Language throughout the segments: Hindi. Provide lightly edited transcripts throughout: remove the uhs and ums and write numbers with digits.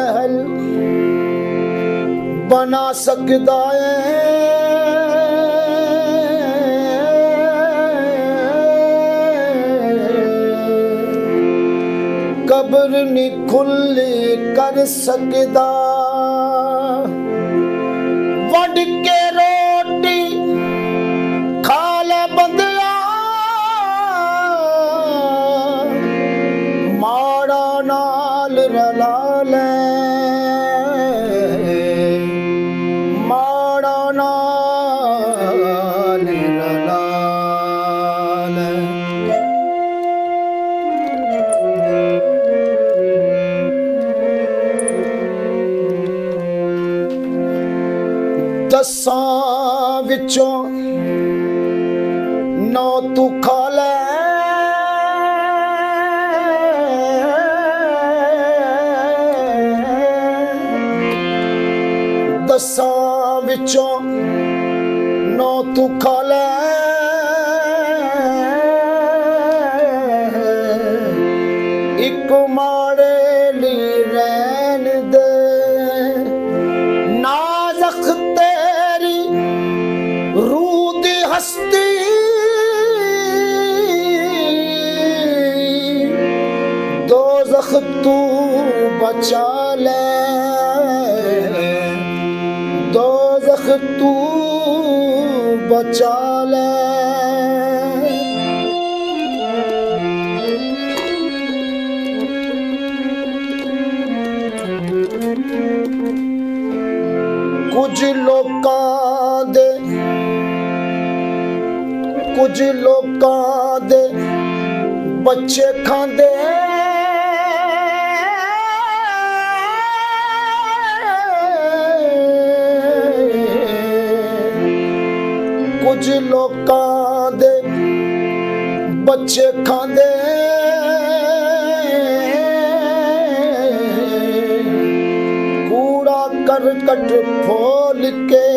महल बना सकदा है। कब्र नी खुली कर सकदा। वड के रोटी खा ले बंदिया, माड़ा नाल रला ले, माड़ा नाल रला ले। दसां विचों 9 तू खा ले, दसां विचों 9 तू खा ले। एक माड़े ली रहन दे, नाज़ख तेरी रूह दी हस्ती। दोज़ख तू बचा ले, दोज़ख तू बचा ले। कुछ लोकां दे, कुछ लोकां दे बच्चे खांदे, कुछ लोकां दे बच्चे खांदे। कूड़ा करकट फोल के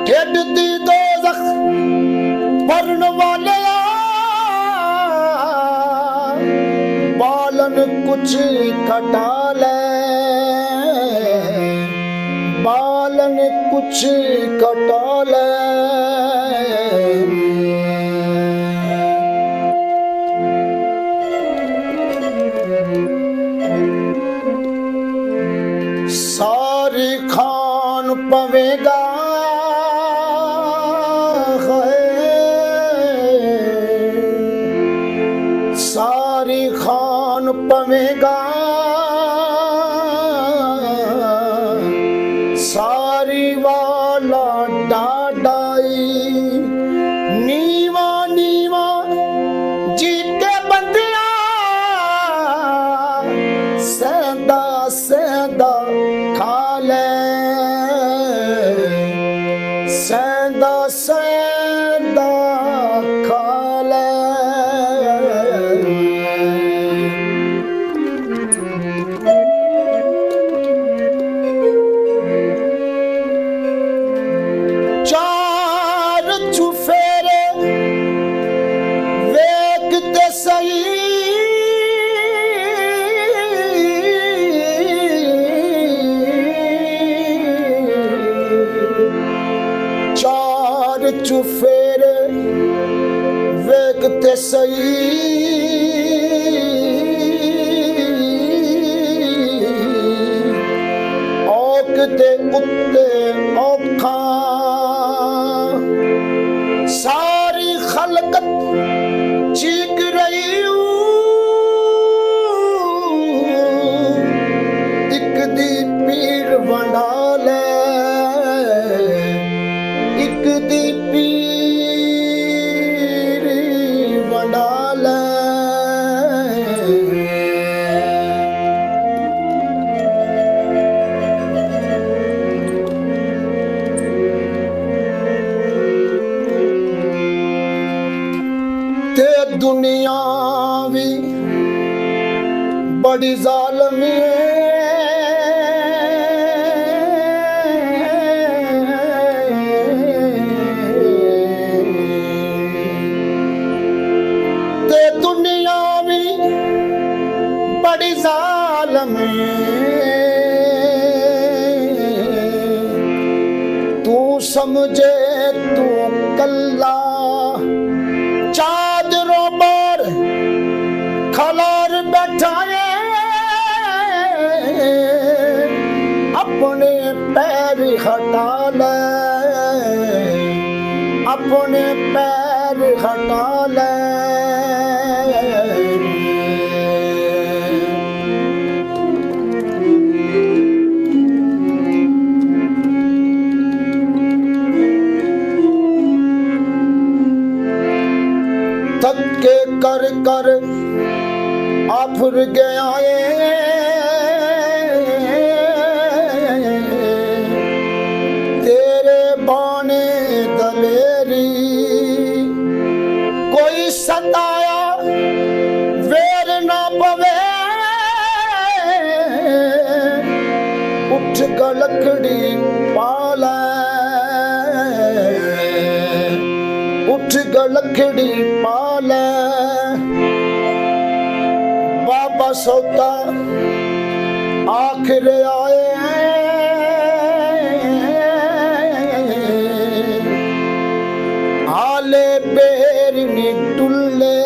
ढिड दी दोज़ख भरन वाले, बालन कुछ कटा ले, बालन कुछ कटा ले। सारी खान पवेगा सारी खान पवेगा, सारी वाला डाडाई। नीवा नीवा जी के बंदिया, सेंदा सेंदा खा ले, सेंदा सेंदा खा ले। चार चुफेरे वेखते सही, चार चुफेरे वेखते सही। औक दे उत्ते औखा, सारी खलकत चीक रही। एक दी पीर वंडा ले, एक दी पीर वंडा ले। ते दुनिया भी बड़ी जालमी है। ते दुनिया भी बड़ी जालमी है। समझे तू कल्ला चादरों पर खलार बैठाए अपने पैर हटा ले अपने पैर हटा ले थके कर कर आफुर गया तेरे बाने दलेरी कोई सताया वेर ना पवे उठ गलकड़ी पाले उठ गलकड़ी पाले बाबा सौदा आखिर आए हाले बेर नी टुल्ले